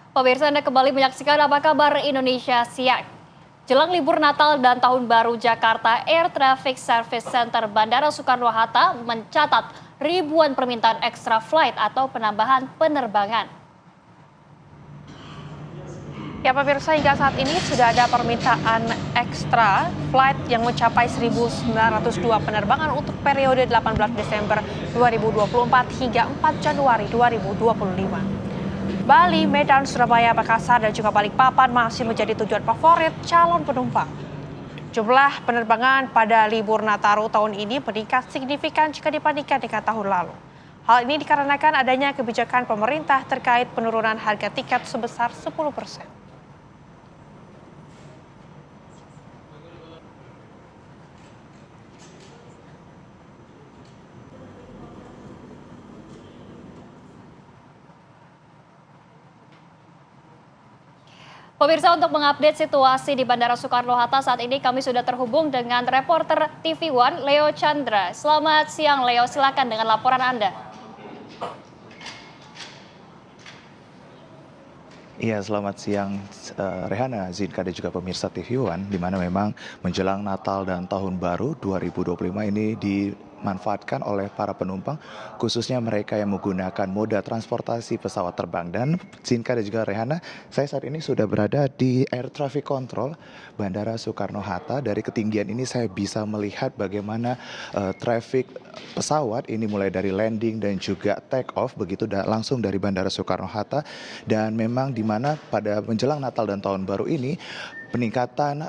Pemirsa Anda kembali menyaksikan Apa Kabar Indonesia Siang. Jelang libur Natal dan Tahun Baru Jakarta, Air Traffic Service Center Bandara Soekarno-Hatta mencatat ribuan permintaan extra flight atau penambahan penerbangan. Ya pemirsa, hingga saat ini sudah ada permintaan ekstra flight yang mencapai 1.902 penerbangan untuk periode 18 Desember 2024 hingga 4 Januari 2025. Bali, Medan, Surabaya, Makassar, dan juga Balikpapan masih menjadi tujuan favorit calon penumpang. Jumlah penerbangan pada libur Nataru tahun ini meningkat signifikan jika dibandingkan dengan tahun lalu. Hal ini dikarenakan adanya kebijakan pemerintah terkait penurunan harga tiket sebesar 10%. Pemirsa, untuk mengupdate situasi di Bandara Soekarno-Hatta saat ini kami sudah terhubung dengan reporter TV One Leo Chandra. Selamat siang Leo, silakan dengan laporan Anda. Iya, selamat siang Rehana, Zinka dan juga pemirsa TV One, di mana memang menjelang Natal dan Tahun Baru 2025 ini dimanfaatkan oleh para penumpang, khususnya mereka yang menggunakan moda transportasi pesawat terbang. Dan Zinka dan juga Rehana, saya saat ini sudah berada di Air Traffic Control Bandara Soekarno-Hatta. Dari ketinggian ini saya bisa melihat bagaimana traffic pesawat ini mulai dari landing dan juga take off begitu langsung dari Bandara Soekarno-Hatta, dan memang di mana pada menjelang Natal dan Tahun Baru ini peningkatan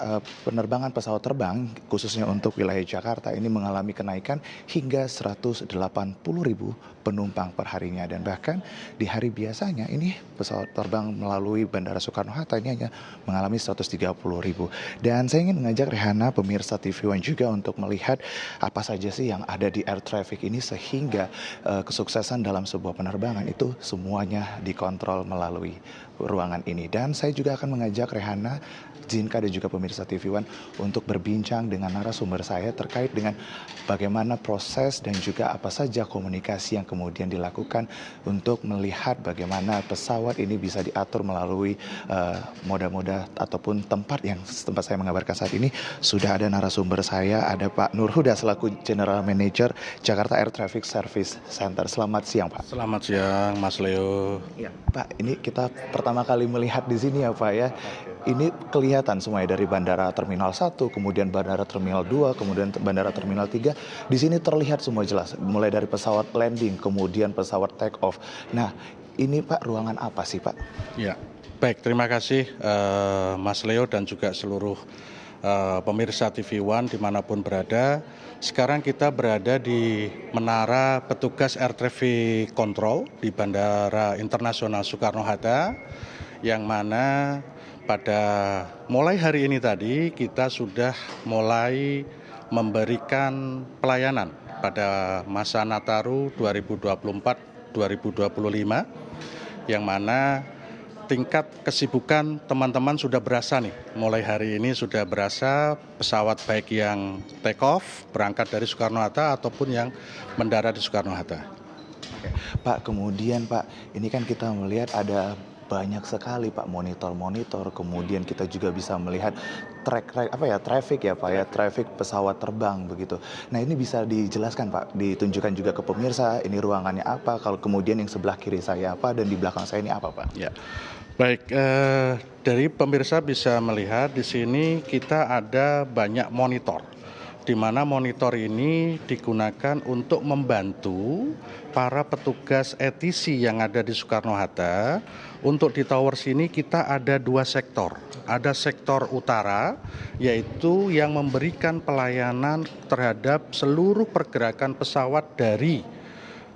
penerbangan pesawat terbang khususnya untuk wilayah Jakarta ini mengalami kenaikan hingga 180.000 penumpang per harinya, dan bahkan di hari biasanya ini pesawat terbang melalui Bandara Soekarno-Hatta ini hanya mengalami 130.000. Dan saya ingin mengajak Rehana, pemirsa TV One juga untuk melihat apa saja sih yang ada di air traffic ini sehingga kesuksesan dalam sebuah penerbangan itu semuanya dikontrol melalui ruangan ini. Dan saya juga akan mengajak Rehana, Zinka dan juga pemirsa TV One untuk berbincang dengan narasumber saya terkait dengan bagaimana proses dan juga apa saja komunikasi yang kemudian dilakukan untuk melihat bagaimana pesawat ini bisa diatur melalui moda-moda ataupun tempat saya mengabarkan saat ini. Sudah ada narasumber saya, ada Pak Nur Huda selaku General Manager Jakarta Air Traffic Service Center. Selamat siang Pak. Selamat siang Mas Leo. Ya, Pak, ini kita pertama kali melihat di sini ya Pak ya. Ini kelihatan semuanya dari Bandara Terminal 1, kemudian Bandara Terminal 2, kemudian Bandara Terminal 3. Di sini terlihat semua jelas, mulai dari pesawat landing, kemudian pesawat take off. Nah, ini Pak, ruangan apa sih Pak? Ya, baik, terima kasih Mas Leo dan juga seluruh pemirsa TV One dimanapun berada. Sekarang kita berada di menara petugas Air Traffic Control di Bandara Internasional Soekarno-Hatta, yang mana pada mulai hari ini tadi kita sudah mulai memberikan pelayanan pada masa Nataru 2024-2025, yang mana tingkat kesibukan teman-teman sudah berasa nih. Mulai hari ini sudah berasa pesawat baik yang take off berangkat dari Soekarno-Hatta ataupun yang mendarat di Soekarno-Hatta. Pak, kemudian Pak, ini kan kita melihat ada banyak sekali Pak monitor-monitor, kemudian kita juga bisa melihat traffic pesawat terbang begitu. Nah, ini bisa dijelaskan Pak, ditunjukkan juga ke pemirsa ini ruangannya apa, kalau kemudian yang sebelah kiri saya apa dan di belakang saya ini apa Pak? Ya. Baik, dari pemirsa bisa melihat di sini kita ada banyak monitor, di mana monitor ini digunakan untuk membantu para petugas ATC yang ada di Soekarno-Hatta. Untuk di tower sini kita ada dua sektor. Ada sektor utara, yaitu yang memberikan pelayanan terhadap seluruh pergerakan pesawat dari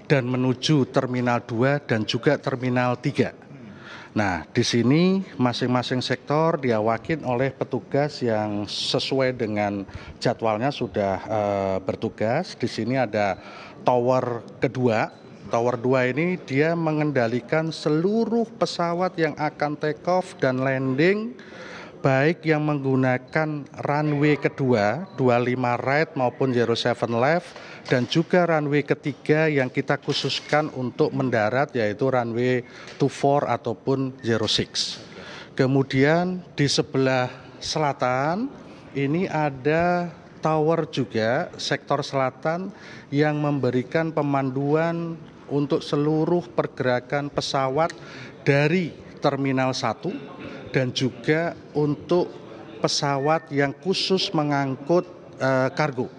dan menuju Terminal 2 dan juga Terminal 3. Nah, di sini masing-masing sektor diawakin oleh petugas yang sesuai dengan jadwalnya sudah bertugas. Di sini ada tower kedua. Tower 2 ini dia mengendalikan seluruh pesawat yang akan take off dan landing baik yang menggunakan runway kedua 25 right maupun 07 left, dan juga runway ketiga yang kita khususkan untuk mendarat yaitu runway 24 ataupun 06. Kemudian di sebelah selatan ini ada tower juga sektor selatan yang memberikan pemanduan untuk seluruh pergerakan pesawat dari Terminal 1 dan juga untuk pesawat yang khusus mengangkut kargo.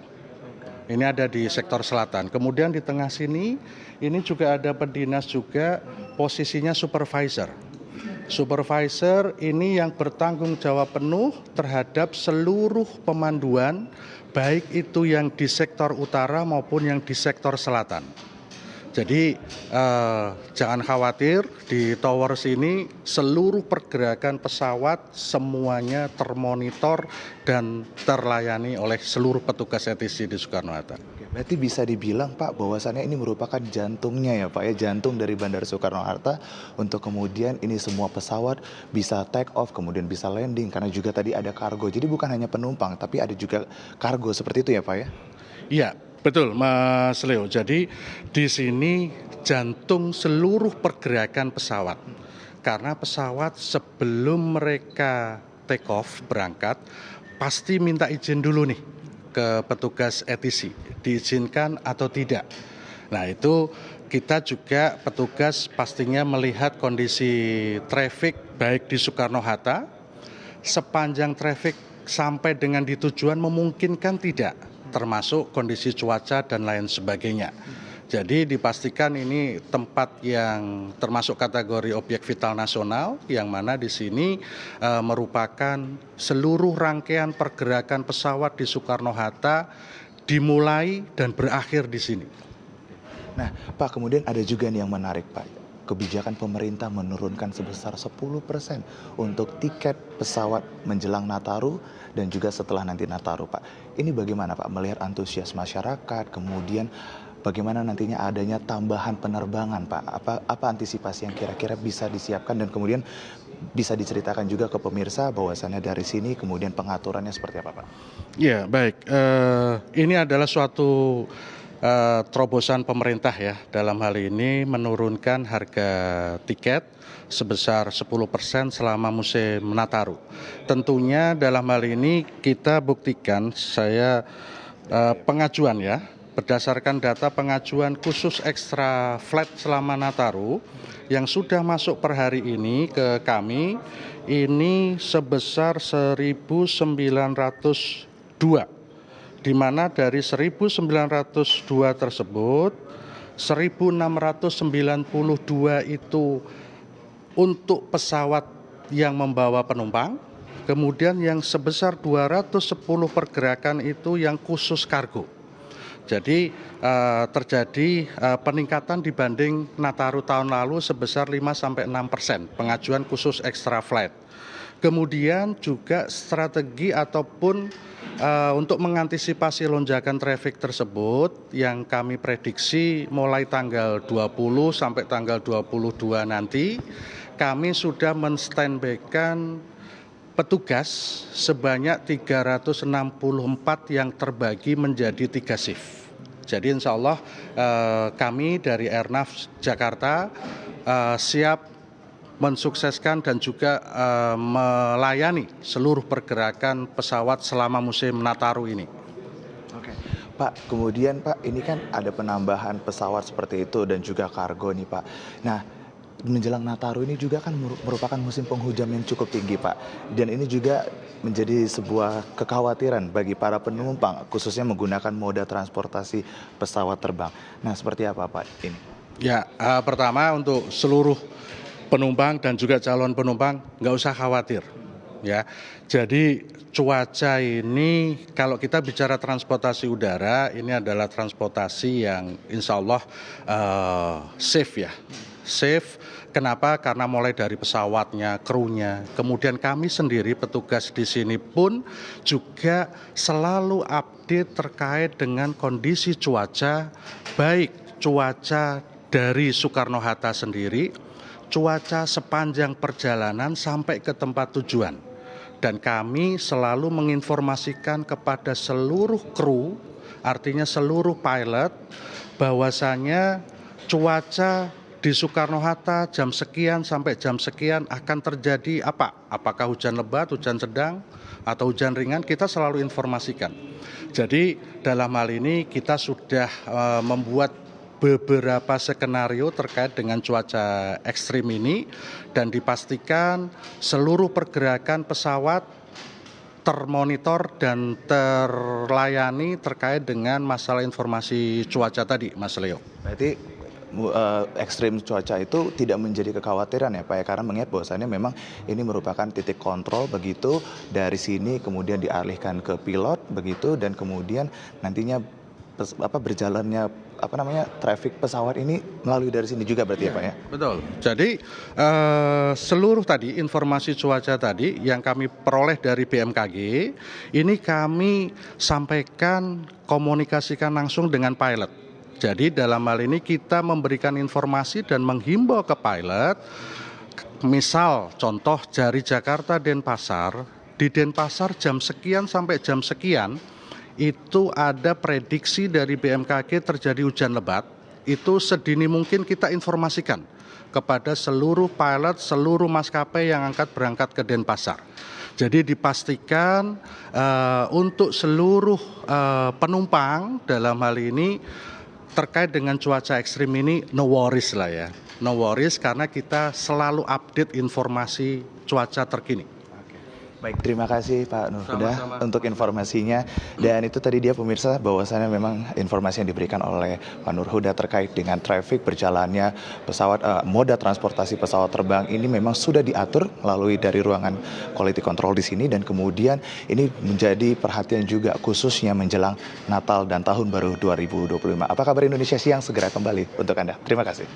Ini ada di sektor selatan. Kemudian di tengah sini, ini juga ada pedinas juga, posisinya supervisor. Supervisor ini yang bertanggung jawab penuh terhadap seluruh pemanduan, baik itu yang di sektor utara maupun yang di sektor selatan. Jadi jangan khawatir, di tower sini seluruh pergerakan pesawat semuanya termonitor dan terlayani oleh seluruh petugas ATC di Soekarno-Hatta. Berarti bisa dibilang Pak bahwasannya ini merupakan jantungnya ya Pak ya, jantung dari Bandara Soekarno-Hatta untuk kemudian ini semua pesawat bisa take off kemudian bisa landing karena juga tadi ada kargo. Jadi bukan hanya penumpang tapi ada juga kargo seperti itu ya Pak ya? Iya. Betul, Mas Leo. Jadi di sini jantung seluruh pergerakan pesawat. Karena pesawat sebelum mereka take off, berangkat, pasti minta izin dulu nih ke petugas ATC, diizinkan atau tidak. Nah itu kita juga petugas pastinya melihat kondisi traffic baik di Soekarno-Hatta, sepanjang traffic sampai dengan di tujuan memungkinkan tidak, termasuk kondisi cuaca dan lain sebagainya. Jadi dipastikan ini tempat yang termasuk kategori objek vital nasional, yang mana di sini merupakan seluruh rangkaian pergerakan pesawat di Soekarno-Hatta dimulai dan berakhir di sini. Nah Pak, kemudian ada juga nih yang menarik Pak. Kebijakan pemerintah menurunkan sebesar 10% untuk tiket pesawat menjelang Nataru dan juga setelah nanti Nataru Pak. Ini bagaimana Pak melihat antusias masyarakat, kemudian bagaimana nantinya adanya tambahan penerbangan Pak? Apa antisipasi yang kira-kira bisa disiapkan dan kemudian bisa diceritakan juga ke pemirsa bahwasannya dari sini kemudian pengaturannya seperti apa Pak? Ya baik, ini adalah suatu terobosan pemerintah ya, dalam hal ini menurunkan harga tiket sebesar 10% selama musim Nataru. Tentunya dalam hal ini kita buktikan, saya pengajuan ya, berdasarkan data pengajuan khusus ekstra flight selama Nataru yang sudah masuk per hari ini ke kami, ini sebesar 1.902. Di mana dari 1.902 tersebut 1.692 itu untuk pesawat yang membawa penumpang, kemudian yang sebesar 210 pergerakan itu yang khusus kargo. Jadi terjadi peningkatan dibanding Nataru tahun lalu sebesar 5-6% pengajuan khusus extra flight. Kemudian juga strategi ataupun untuk mengantisipasi lonjakan traffic tersebut yang kami prediksi mulai tanggal 20 sampai tanggal 22 nanti, kami sudah men-standby-kan petugas sebanyak 364 yang terbagi menjadi 3 shift. Jadi insya Allah kami dari Airnav Jakarta siap mensukseskan dan juga melayani seluruh pergerakan pesawat selama musim Nataru ini. Oke. Pak, kemudian Pak, ini kan ada penambahan pesawat seperti itu dan juga kargo nih Pak. Nah, menjelang Nataru ini juga kan merupakan musim penghujan yang cukup tinggi Pak. Dan ini juga menjadi sebuah kekhawatiran bagi para penumpang, khususnya menggunakan moda transportasi pesawat terbang. Nah, seperti apa Pak ini? Ya, pertama untuk seluruh penumpang dan juga calon penumpang nggak usah khawatir ya. Jadi cuaca ini kalau kita bicara transportasi udara ini adalah transportasi yang insya Allah safe ya. Safe, kenapa? Karena mulai dari pesawatnya, krunya, kemudian kami sendiri petugas di sini pun juga selalu update terkait dengan kondisi cuaca, baik cuaca dari Soekarno-Hatta sendiri, cuaca sepanjang perjalanan sampai ke tempat tujuan. Dan kami selalu menginformasikan kepada seluruh kru, artinya seluruh pilot, bahwasanya cuaca di Soekarno-Hatta jam sekian sampai jam sekian akan terjadi apa? Apakah hujan lebat, hujan sedang, atau hujan ringan, kita selalu informasikan. Jadi dalam hal ini kita sudah membuat beberapa skenario terkait dengan cuaca ekstrim ini dan dipastikan seluruh pergerakan pesawat termonitor dan terlayani terkait dengan masalah informasi cuaca tadi, Mas Leo. Berarti ekstrim cuaca itu tidak menjadi kekhawatiran ya Pak ya, karena mengingat bahwasannya memang ini merupakan titik kontrol begitu, dari sini kemudian dialihkan ke pilot begitu, dan kemudian nantinya berjalannya trafik pesawat ini melalui dari sini juga berarti ya Pak ya? Betul. Jadi seluruh tadi informasi cuaca tadi yang kami peroleh dari BMKG ini kami sampaikan, komunikasikan langsung dengan pilot. Jadi dalam hal ini kita memberikan informasi dan menghimbau ke pilot, misal contoh dari Jakarta Denpasar, di Denpasar jam sekian sampai jam sekian itu ada prediksi dari BMKG terjadi hujan lebat, itu sedini mungkin kita informasikan kepada seluruh pilot, seluruh maskapai yang berangkat ke Denpasar. Jadi dipastikan untuk seluruh penumpang dalam hal ini terkait dengan cuaca ekstrim ini no worries lah ya. No worries karena kita selalu update informasi cuaca terkini. Baik, terima kasih Pak Nurhuda untuk informasinya. Dan itu tadi dia pemirsa, bahwasannya memang informasi yang diberikan oleh Pak Nurhuda terkait dengan trafik berjalannya pesawat, moda transportasi pesawat terbang ini memang sudah diatur melalui dari ruangan quality control di sini, dan kemudian ini menjadi perhatian juga khususnya menjelang Natal dan Tahun Baru 2025. Apa kabar Indonesia Siang segera kembali untuk Anda. Terima kasih.